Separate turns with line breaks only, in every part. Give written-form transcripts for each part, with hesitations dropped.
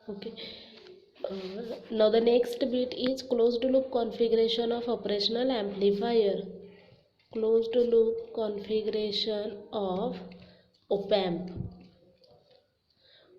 Okay. Now the next bit is closed loop configuration of operational amplifier. Closed loop configuration of op-amp.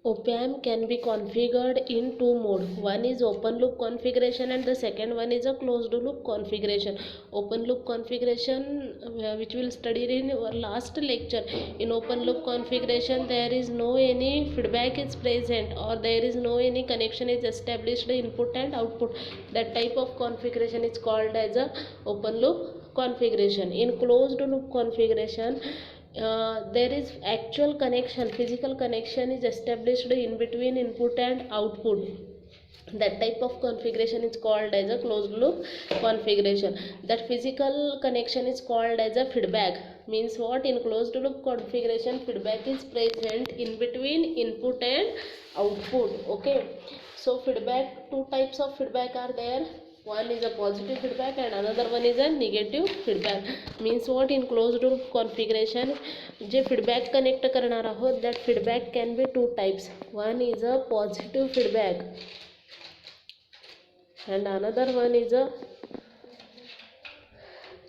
Op-amp can be configured in two modes. One is open loop configuration and the second one is a closed loop configuration. Open loop configuration, which we will study in our last lecture. In open loop configuration, there is no any feedback is present, or there is no any connection is established input and output. That type of configuration is called as a open loop configuration. In closed loop configuration, there is actual connection, physical connection is established in between input and output. That type of configuration is called as a closed loop configuration. That physical connection is called as a feedback. Means what? In closed loop configuration, feedback is present in between input and output. Okay, so feedback, two types of feedback are there. One is a positive feedback and another one is a negative feedback. Means what? In closed loop configuration, J feedback connect करणार आहोत, that feedback can be two types. One is a positive feedback and another one is a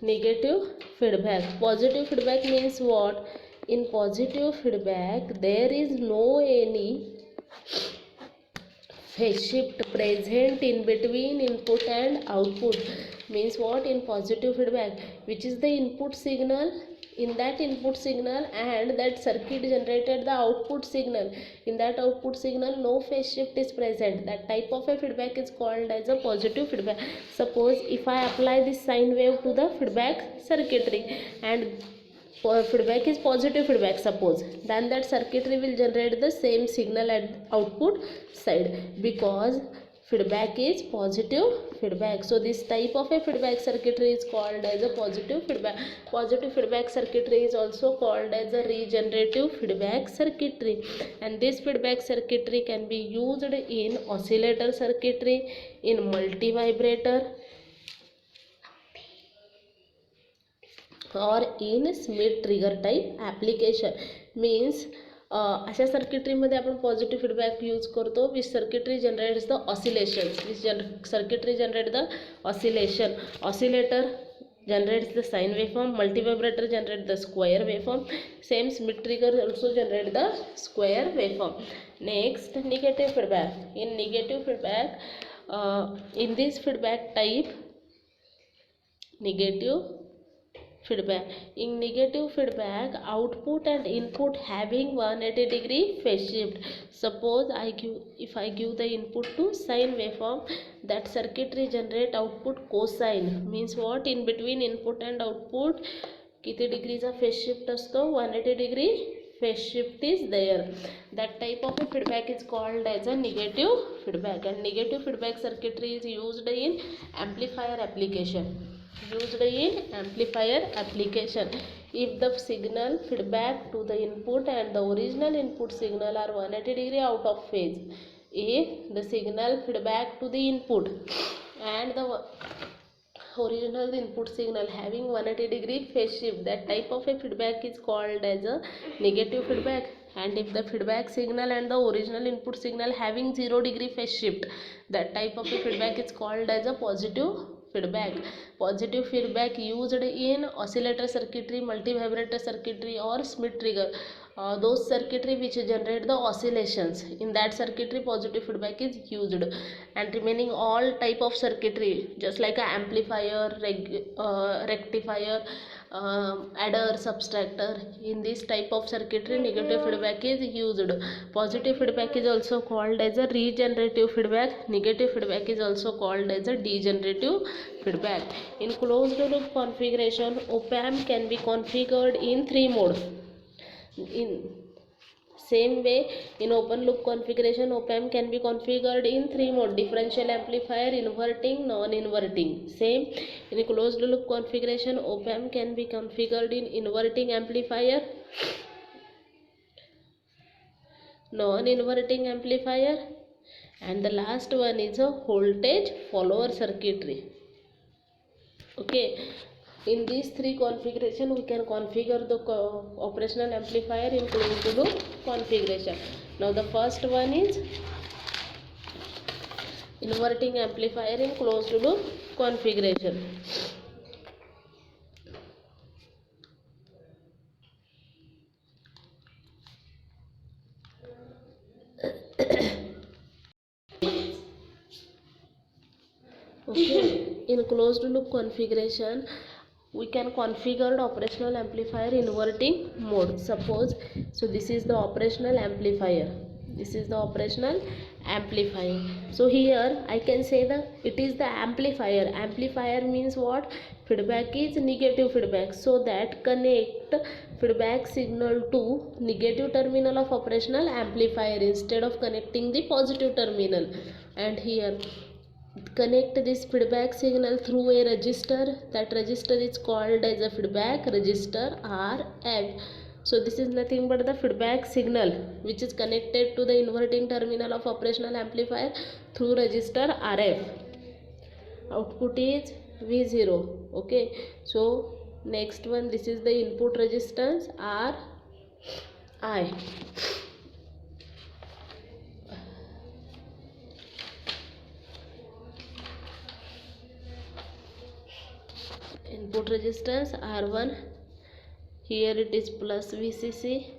negative feedback. Positive feedback means what? In positive feedback, there is no any phase shift present in between input and output. Means what? In positive feedback, which is the input signal, in that input signal and that circuit generated the output signal, in that output signal no phase shift is present. That type of a feedback is called as a positive feedback. Suppose if I apply this sine wave to the feedback circuitry and feedback is positive feedback, suppose, then that circuitry will generate the same signal at output side, because feedback is positive feedback. So this type of a feedback circuitry is called as a positive feedback. Positive feedback circuitry is also called as a regenerative feedback circuitry, and this feedback circuitry can be used in oscillator circuitry, in multivibrator, or in Schmitt trigger type application. Means अशा सर्किटरीमध्ये आपण positive feedback use करतो, which circuitry generates the oscillations, which circuitry generate the oscillation. Oscillator generates the sine waveform, multivibrator generate the square waveform, same Schmitt trigger also generate the square waveform. Next, negative feedback. In negative feedback, in this feedback type, negative feedback, in negative feedback, output and input having 180 degree phase shift. Suppose if I give the input to sine waveform, that circuitry generate output cosine. Means what? In between input and output किती डिग्रीचा phase shift असतो? 180 degree phase shift is there. That type of a feedback is called as a negative feedback, and negative feedback circuitry is used in amplifier application. If the signal feedback to the input and the original input signal are 180 degree out of phase, if the signal feedback to the input and the original input signal having 180 degree phase shift, that type of a feedback is called as a negative feedback. And if the feedback signal and the original input signal having 0 degree phase shift, that type of a feedback is called as a positive feedback. Positive feedback used in oscillator circuitry, multivibrator circuitry, or Schmitt trigger. Those circuitry which generate the oscillations, in that circuitry positive feedback is used. And remaining all type of circuitry, just like a amplifier, rectifier, adder, subtractor, in this type of circuitry negative feedback is used. Positive feedback is also called as a regenerative feedback. Negative feedback is also called as a degenerative feedback. In closed loop configuration, op-amp can be configured in three modes. In same way, in open loop configuration, op-amp can be configured in three modes: differential amplifier, inverting, non-inverting. Same, in closed loop configuration, op-amp can be configured in inverting amplifier, non-inverting amplifier, and the last one is a voltage follower circuitry. Okay, in these three configuration we can configure the operational amplifier in closed loop configuration. Now the first one is inverting amplifier in closed loop configuration. Okay, in closed loop configuration we can configure the operational amplifier inverting mode. Suppose, so this is the operational amplifier, this is the operational amplifier. So here I can say that it is the amplifier. Amplifier means what? Feedback is negative feedback, so that connect feedback signal to negative terminal of operational amplifier instead of connecting the positive terminal. And here connect this feedback signal through a register. That register is called as a feedback register RF. So this is nothing but the feedback signal which is connected to the inverting terminal of operational amplifier through register RF. Output is V0. Okay, so next one, this is the input resistance RI. Input resistance R1, here it is plus VCC,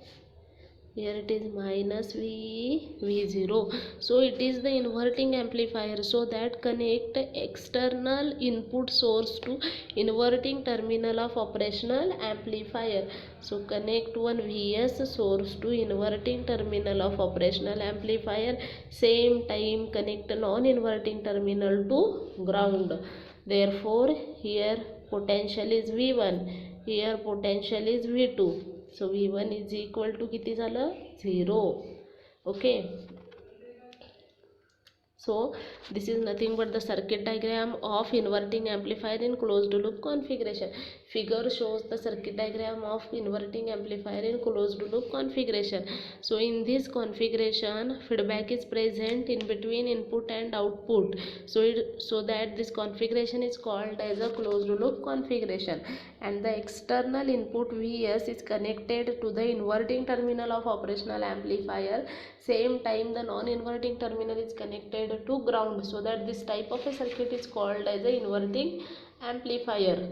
here it is minus V0. So it is the inverting amplifier, so that connect external input source to inverting terminal of operational amplifier. So connect one Vs source to inverting terminal of operational amplifier, same time connect non-inverting terminal to ground. Therefore here potential is V1, here potential is V2. So V1 is equal to किती झालं 0. Okay, so this is nothing but the circuit diagram of inverting amplifier in closed loop configuration. Figure shows the circuit diagram of inverting amplifier in closed loop configuration. So in this configuration feedback is present in between input and output, so that this configuration is called as a closed loop configuration. And the external input Vs is connected to the inverting terminal of operational amplifier, same time the non-inverting terminal is connected to ground, so that this type of a circuit is called as a inverting amplifier.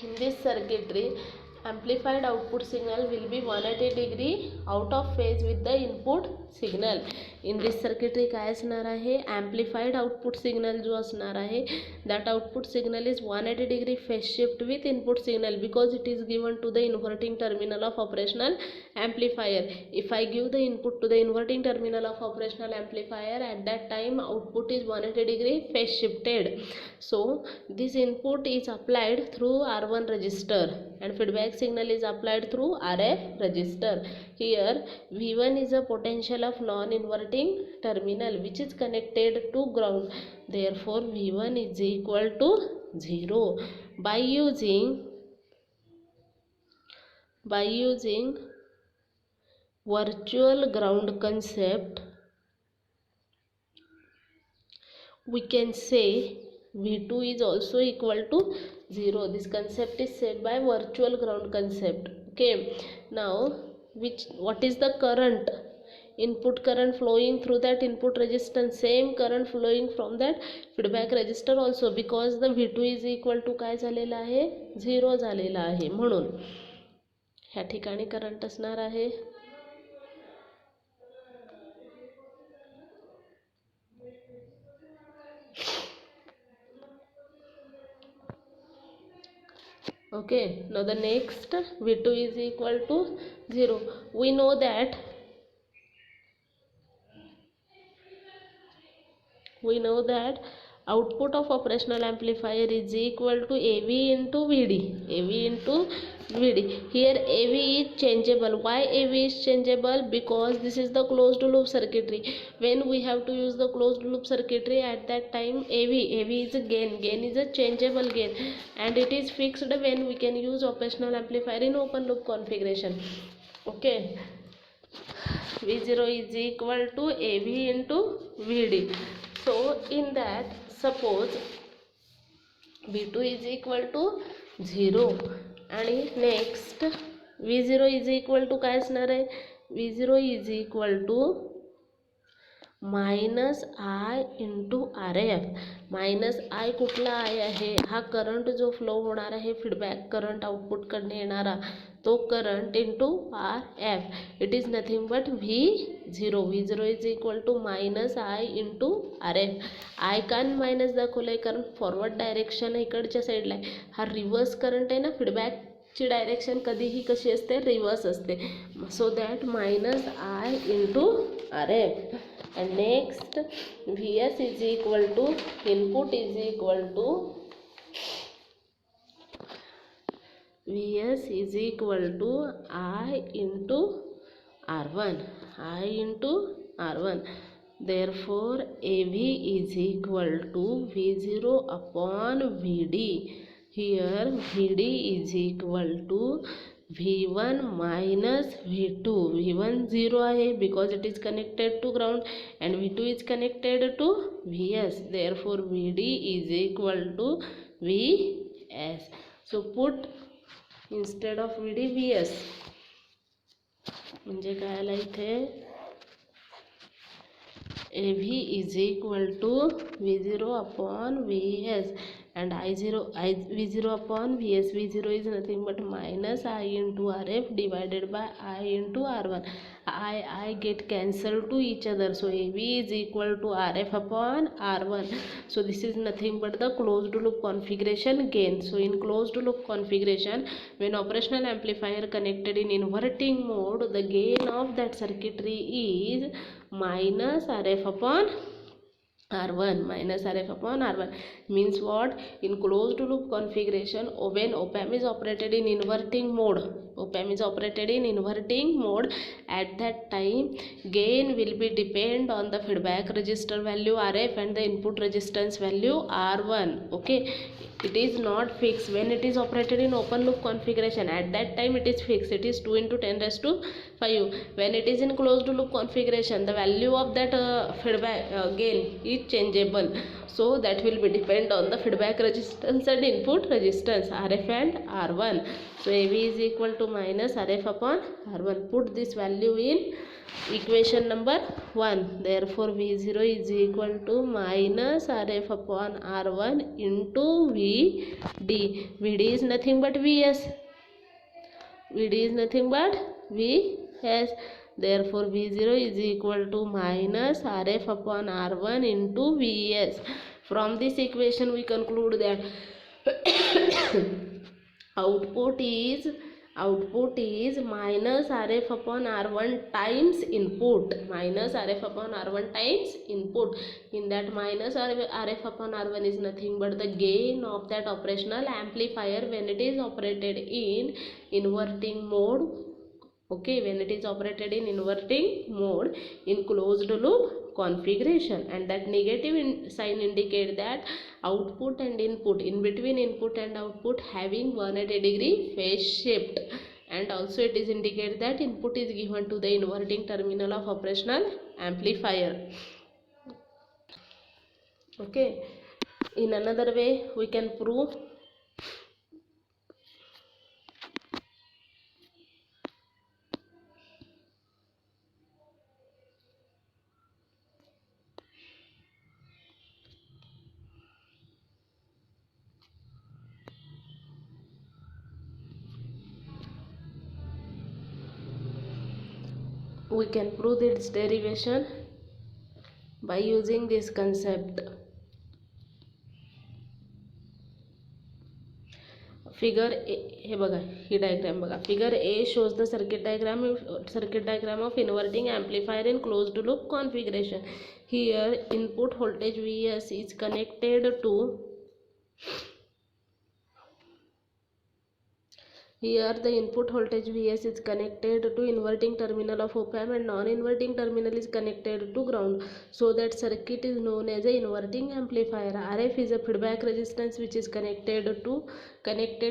In this circuitry, amplified output signal will be 180 degree out of phase with the input signal. In this circuitry काय असणार आहे? amplified output signal जो असणार आहे, that output signal is 180 degree phase shift with input signal, because it is given to the inverting terminal of operational amplifier. If I give the input to the inverting terminal of operational amplifier, at that time output is 180 degree phase shifted. So this input is applied through R1 register and feedback signal is applied through RF register. Here V1 is a potential of non-inverting terminal which is connected to ground. Therefore V1 is equal to 0. By using virtual ground concept, we can say V2 is also equal to 0. This concept is said by virtual ground concept. Okay, now what is the current? Input current flowing through that input resistance, same current flowing from that feedback register also, because the V2 is equal to काय झालेला आहे? 0 झालेला आहे. म्हणून ह्या ठिकाणी current असणार आहे okay. Now the next, V2 is equal to 0. We know that output of operational amplifier is equal to AV into VD. Here AV is changeable. Why AV is changeable? Because this is the closed loop circuitry. When we have to use the closed loop circuitry, at that time AV is a gain is a changeable gain, and it is fixed when we can use operational amplifier in open loop configuration. Okay, V0 is equal to AV into VD. So in that, suppose V2 is equal to 0 and next V0 is equal to काय असणार आहे? V0 is equal to minus I into R F. Minus आय कुठला आय आहे? हा current जो flow होणार आहे feedback current आउटपुटकडनं येणारा तो current into R F. It is nothing but V0. V0 is equal to minus I into R F. I का मायनस दाखवलं आहे कारण फॉरवर्ड डायरेक्शन इकडच्या साईडला आहे. हा रिव्हर्स करंट आहे ना, फीडबॅकची डायरेक्शन कधीही कशी असते? रिव्हर्स असते. So that minus I into R F. And next Vs is equal to input is equal to Vs is equal to I into R1. I into R1. Therefore AV is equal to V0 upon Vd. Here Vd is equal to V1 minus V2. V1 0 आहे because it is connected to ground and V2 is connected to Vs. Therefore Vd is equal to Vs. So put instead of Vd Vs. म्हणजे काय आला इथे? AV is equal to V0 upon Vs and V0 upon Vs. V0 is nothing but minus I into Rf divided by I into R1. I get cancelled to each other. So AV is equal to Rf upon R1. So this is nothing but the closed loop configuration gain. So in closed loop configuration, when operational amplifier connected in inverting mode, the gain of that circuitry is minus Rf upon R1. Minus Rf upon R1 means what? In closed loop configuration, when op-amp is operated in inverting mode, op-amp is operated in inverting mode, at that time gain will be depend on the feedback resistor value Rf and the input resistance value R1. Okay, it is not fixed. When it is operated in open loop configuration, at that time it is fixed. It is 2 into 10 raised to 5. When it is in closed loop configuration, the value of that feedback gain is changeable. So that will be depend on the feedback resistance and input resistance Rf and R1. So AV is equal to minus Rf upon R1. Put this value in equation number 1. Therefore V0 is equal to minus Rf upon R1 into Vd. Vd is nothing but Vs. Vd is nothing but Vs. Therefore V0 is equal to minus Rf upon R1 into Vs. From this equation we conclude that output is minus Rf upon R1 times input. Minus Rf upon R1 times input. In that minus Rf upon R1 is nothing but the gain of that operational amplifier when it is operated in inverting mode. Okay, when it is operated in inverting mode in closed loop configuration, and that negative sign indicate that output and input, in between input and output having 180 degree phase shift, and also it is indicate that input is given to the inverting terminal of operational amplifier. Okay, in another way we can prove its derivation by using this concept. Figure A, हे बघा ही diagram बघा. Figure A shows the circuit diagram of inverting amplifier in closed loop configuration. Here input voltage Vs is connected to Here the input voltage Vs is connected to inverting terminal of op-amp and non-inverting terminal is connected to ground. So that circuit is known as a inverting amplifier. Rf is a feedback resistance which is connected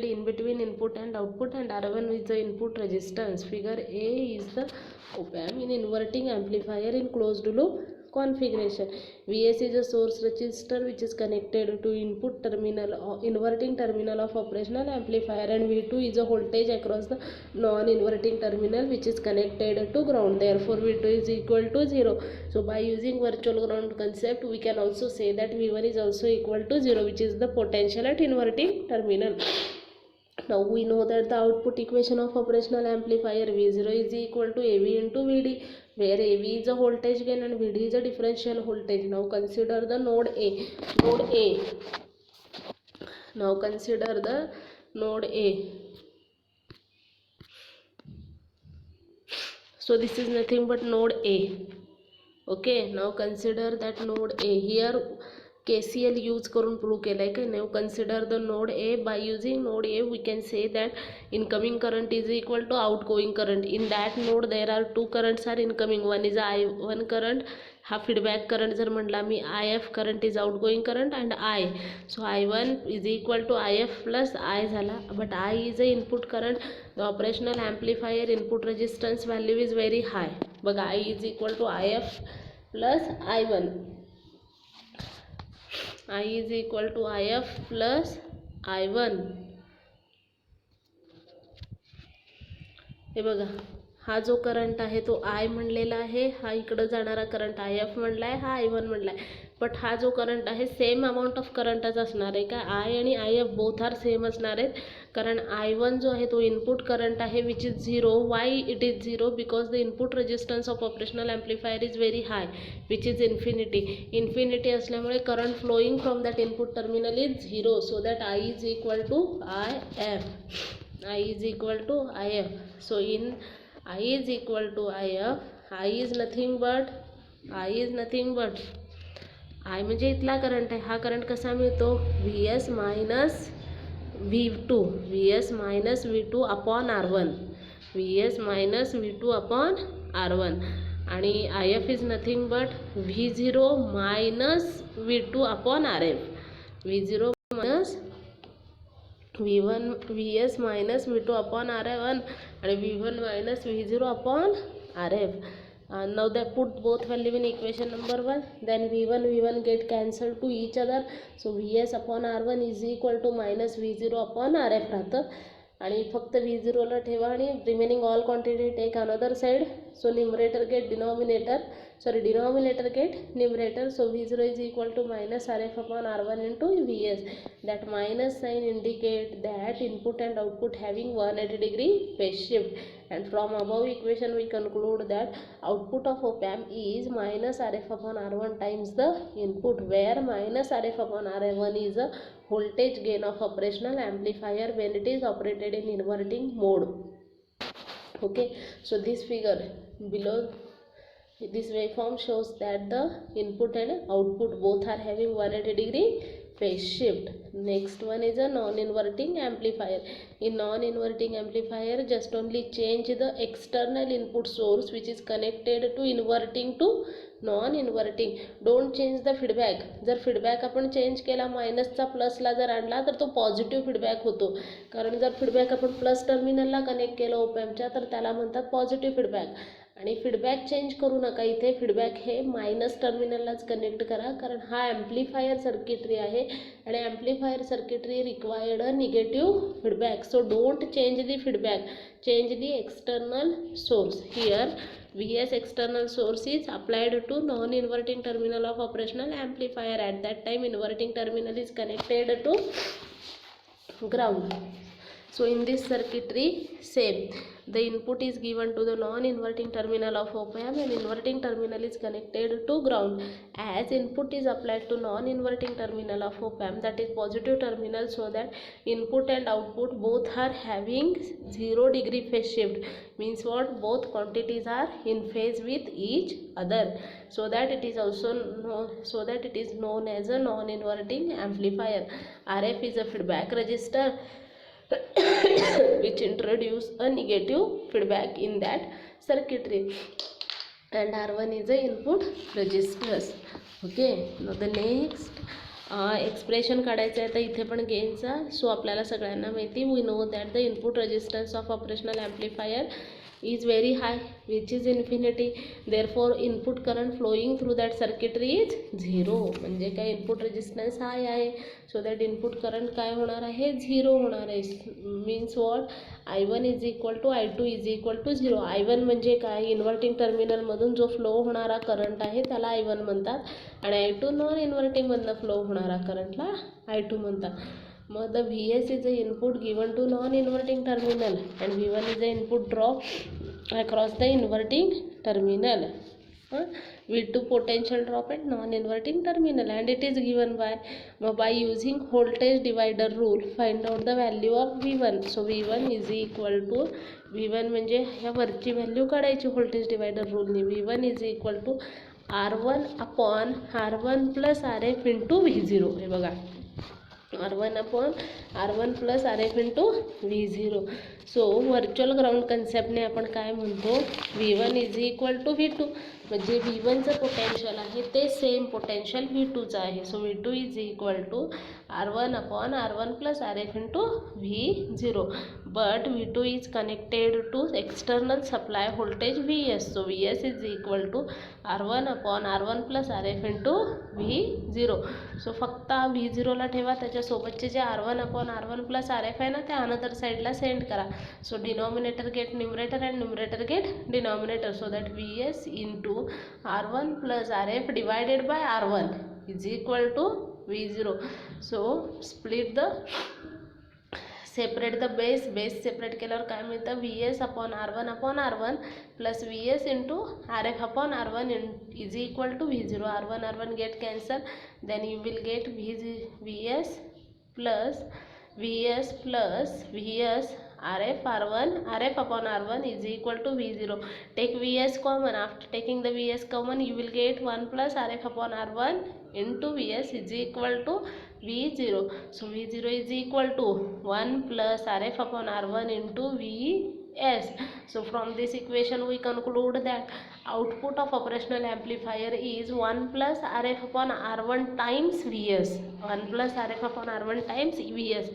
in between input and output, and R1 is the input resistance. Figure A is the op-amp in inverting amplifier in closed loop configuration. Vs is a source resistor which is connected to input terminal or inverting terminal of operational amplifier, and V2 is a voltage across the non-inverting terminal which is connected to ground. Therefore V2 is equal to 0. So by using virtual ground concept we can also say that V1 is also equal to 0, which is the potential at inverting terminal. Now we know that the output equation of operational amplifier V0 is equal to AV into VD, where AV is a voltage gain and VD is a differential voltage. Now consider the node A. Now consider the node A. So this is nothing but node A. Okay, now consider that node A. Here KCL use करून prove केलाय काय. now consider the node A. By using node A we can say that incoming current is equal to outgoing current. In that node there are two currents are incoming. One is I1 current, हा feedback current जर म्हटला मी, IF current is outgoing current and I. So I1 is equal to IF plus I झाला, but I is a input current. The operational amplifier input resistance value is very high. बघा I is equal to IF plus I1. I is equal to IF plus I1. हे बघा, हा जो current आहे तो I म्हणलेला आहे, हा इकडं जाणारा करंट IF म्हणला आहे, हा I1 म्हणला आहे. बट हा जो करंट आहे सेम अमाऊंट ऑफ करंटच असणार आहे का. I आणि IF बोथ आर सेम असणार आहेत, कारण I1 जो आहे तो इनपुट करंट आहे which is 0. Why it is 0? Because the input resistance of operational amplifier is very high which is infinity असल्यामुळे current flowing from that input terminal is 0. So that I is equal to I is equal to IF. So in I is equal to IF, I is nothing but I म्हणजे इथला current आहे, हा current कसा मिळतो, VS minus V2 upon R1, VS minus V2 upon R1. आणि IF is nothing but V0 minus V2 upon RF. V0 minus VS minus V2 upon R1 and V1 minus V0 upon RF. Now that put both value in equation number 1, then V1 get cancelled to each other. So VS upon R1 is equal to minus V0 upon RF राहतं, आणि फक्त V0 ला ठेवा आणि remaining all quantity take another side. So numerator get denominator get numerator. So V0 is equal to minus RF upon R1 into VS. That minus sign indicate that input and output having 180 degree phase shift, and from above equation we conclude that output of op-amp is minus RF upon R1 times the input, where minus RF upon R1 is a voltage gain of operational amplifier when it is operated in inverting mode. Okay, so this figure below, this waveform shows that the input and output both are having 180 degree phase shift. Next one is a non-inverting amplifier. In non-inverting amplifier, just only change the external input source which is connected to inverting to non-inverting. Don't change the feedback. जर feedback आपण change केला, मायनसचा प्लसला जर आणला तर तो positive feedback होतो, कारण जर फीडबॅक आपण प्लस टर्मिनलला कनेक्ट केलं ओपॅम्पच्या तर त्याला म्हणतात पॉझिटिव्ह फीडबॅक. आणि फीडबॅक चेंज करू नका, इथे फीडबॅक हे मायनस टर्मिनललाच कनेक्ट करा, कारण हा ॲम्प्लिफायर सर्किटरी आहे आणि amplifier circuitry required a negative feedback. So don't change the feedback, change the external source. Here VS external source is applied to non-inverting terminal of operational amplifier. At that time inverting terminal is connected to ground. So in this circuitry same, the input is given to the non-inverting terminal of op-amp and inverting terminal is connected to ground. As input is applied to non-inverting terminal of op-amp, that is positive terminal, so that input and output both are having 0 degree phase shift. Means what? Both quantities are in phase with each other, so that it is also known as a non-inverting amplifier. RF is a feedback resistor which introduce a negative feedback in that circuitry, and R1 is a input resistance. Okay, now the next expression काढायचं आहे तर इथे पण गेनचा. सो आपल्याला सगळ्यांना माहिती, we know that the input resistance of operational amplifier is very high, which is infinity. Therefore input current flowing through that circuitry is 0. म्हणजे काय, इनपुट रेजिस्टन्स हाय आहे, सो दॅट इनपुट करंट काय होणार आहे, 0 होणार आहे. Means what, I1 is equal to I2 is equal to 0. I1 म्हणजे काय, इन्व्हर्टिंग टर्मिनलमधून जो फ्लो होणारा करंट आहे त्याला I1 म्हणतात, आणि I2 नॉन इन्व्हर्टिंगमधनं फ्लो होणारा करंटला I2 म्हणतात. मग the Vs is the input given to non-inverting terminal and V1 is the input drop across the inverting terminal. V2 potential drop at non-inverting terminal, and it is given by using voltage divider rule find out the value of V1. So V1 is equal to, V1 म्हणजे ह्या वरची value काढायची voltage divider रूलने. V1 is equal to R1 upon R1 plus RF into V0. हे बघा, R1 upon R1 plus RF into V0. सो virtual ground कन्सेप्टने आपण काय म्हणतो, V1 is equal to V2. म्हणजे V1चं पोटेन्शियल आहे ते सेम पोटेन्शियल V2चं आहे. So V2 is equal to R1 upon R1 plus RF into V0. But V2 is connected to external supply voltage Vs. So Vs is equal to R1 upon R1 plus RF into V0. सो फक्त V0 ला ठेवा, त्याच्यासोबतचे जे R1 upon R1 plus RF आहे ना, ते another साईडला send करा. So denominator get numerator and numerator get denominator. So that Vs into R1 plus RF divided by R1 is equal to V0. So split the, separate the base. Base separate केल्यावर काय मिळतं, Vs upon R1 plus Vs into RF upon R1 is equal to V0. R1 get cancel, then you will get Vs plus Vs RF upon R1 is equal to V0. Take Vs common. After taking the Vs common, you will get 1 plus RF upon R1 into Vs is equal to V0. So V0 is equal to 1 plus RF upon R1 into Vs. So from this equation we conclude that output of operational amplifier is 1 plus RF upon R1 times Vs. 1 plus RF upon R1 times Vs.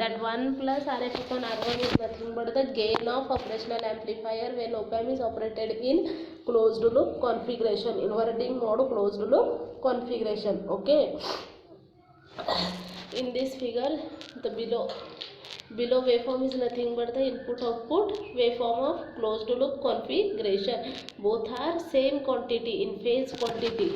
That 1 plus RF upon R1 is nothing but the gain of operational amplifier when op-amp is operated in closed loop configuration, inverting mode closed loop configuration. Okay. In this figure, the below waveform is nothing but the input output waveform of closed loop configuration. Both are same quantity, in phase quantity.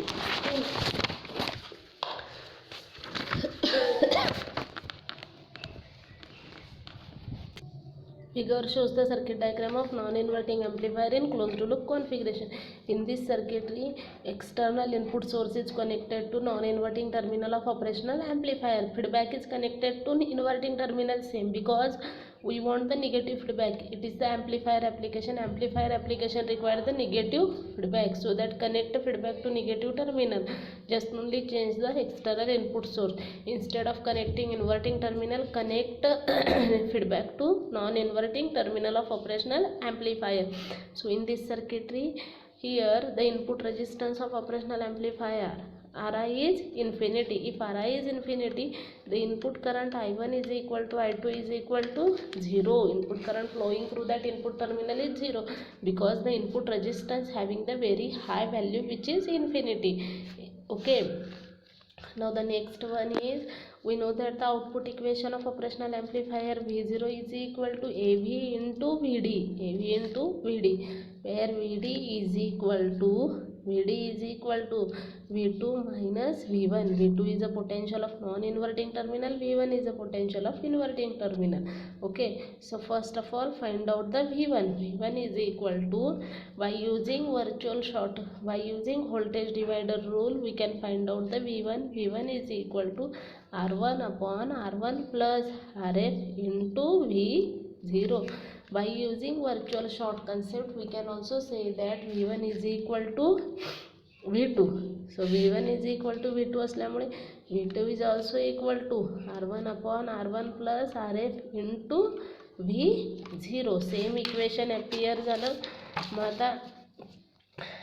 Figure shows the circuit diagram of non-inverting amplifier in closed loop configuration. In this circuitry, external input source is connected to non-inverting terminal of operational amplifier. Feedback is connected to inverting terminal, same, because we want the negative feedback. It is the amplifier application. Amplifier application requires the negative feedback, so that connect feedback to negative terminal. Just only change the external input source. Instead of connecting inverting terminal, connect feedback to non-inverting terminal of operational amplifier. So in this circuitry, here the input resistance of operational amplifier Ri is infinity. If Ri is infinity, the input current I1 is equal to I2 is equal to 0. Input current flowing through that input terminal is 0, because the input resistance having the very high value, which is infinity. Okay. Now the next one is, we know that the output equation of operational amplifier V0 is equal to AV into VD, where VD is equal to V2 minus V1. V2 is a potential of non-inverting terminal, V1 is a potential of inverting terminal. Okay, so first of all find out the V1. V1 is equal to, by using voltage divider rule, we can find out the V1. V1 is equal to R1 upon R1 plus RF into V0. By using virtual short concept, we can also say that V1 is equal to V2. So V1 is equal to V2 असल्यामुळे V2 is also equal to R1 upon R1 plus RF into V0. Same equation appear झालं. मग आता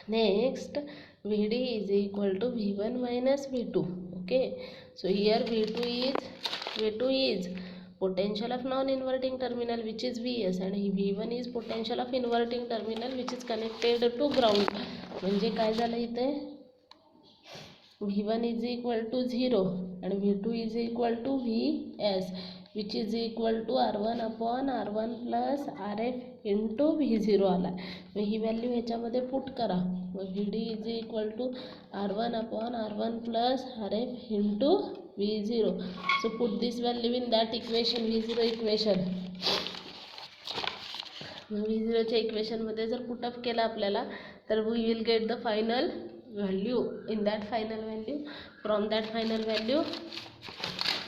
next, VD is equal to V1 minus V2. Okay, so here V2 is potential of non-inverting terminal which is Vs and V1 is potential of inverting terminal which is connected to ground. म्हणजे काय झालं इथे V1 is equal to 0 and V2 is equal to Vs which is equal to R1 upon R1 plus Rf into V0 आला. मग ही value ह्याच्यामध्ये put करा. मग Vd is equal to R1 upon R1 plus Rf into V0. So put this value in that equation, V0 equation. V0 च्या equation मध्ये जर put up केला आपल्याला तर we will get the final value. In that final value, from that final value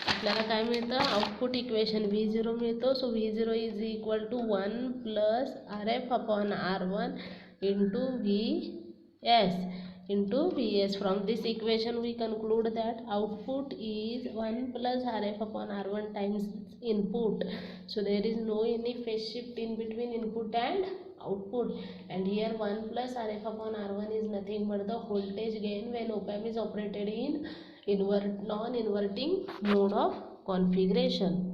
आपल्याला काय मिळतं, output equation V0 मिळतो. So V0 is equal to 1 plus Rf upon R1 into Vs into Vs. From this equation we conclude that output is 1 plus Rf upon R1 times input. So there is no any phase shift in between input and output, and here 1 plus Rf upon R1 is nothing but the voltage gain when op-amp is operated in non-inverting mode of configuration.